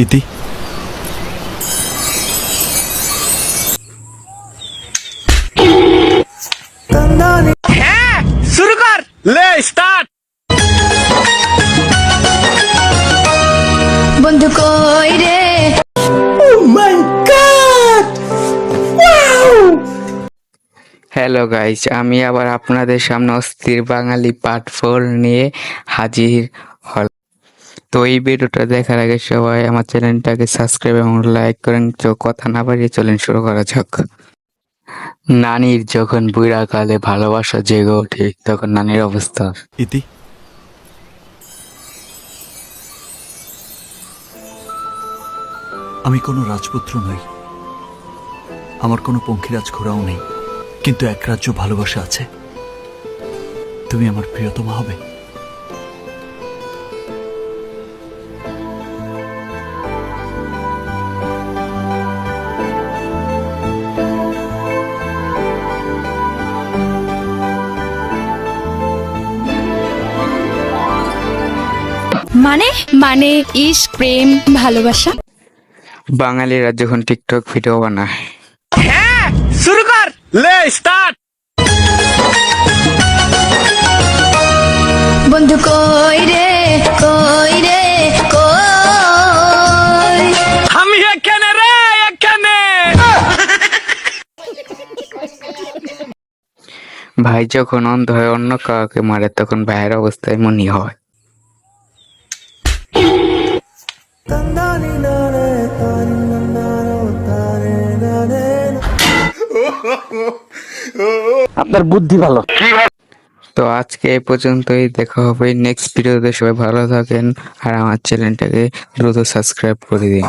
ইতি শুরু কর লে স্টার্ট বন্ধু কই রে হ্যালো গাইস, আমি আবার আপনাদের সামনে অস্থির বাঙালি পার্ট 4 নিয়ে হাজির হল। তো এই ভিডিওটা দেখার আগে সবাই আমার চ্যানেলটাকে সাবস্ক্রাইব এবং লাইক করেন। তো কথা না বাড়িয়ে চলেন শুরু করা যাক। নানির যখন বুড়া কালে ভালোবাসা জেগে ওঠে তখন নানির অবস্থা। ইতি আমি কোনো রাজপুত্র নই, আমার কোনো পঙ্খিরাজ ঘোড়াও নেই, কিন্তু এক রাজ্য ভালোবাসা আছে। তুমি আমার প্রিয়তমা হবে। মানে মানে ইশক, প্রেম, ভালোবাসা। বাঙালিরা যখন টিকটক ভিডিও বানায়, শুরু কর লে স্টার্ট বন্ধু কই রে কই রে কই। আমি এখানে রে এখানে ভাই যখন অন্ধ হয়ে অন্য কাউকে মারে তখন ভাইয়ের অবস্থা এমনই হয়। আপনার বুদ্ধি ভালো। তো আজকে এই পর্যন্তই, দেখা হবে নেক্সট ভিডিওতে। সবাই ভালো থাকেন আর আমার চ্যানেলটাকে দ্রুত সাবস্ক্রাইব করে দিন।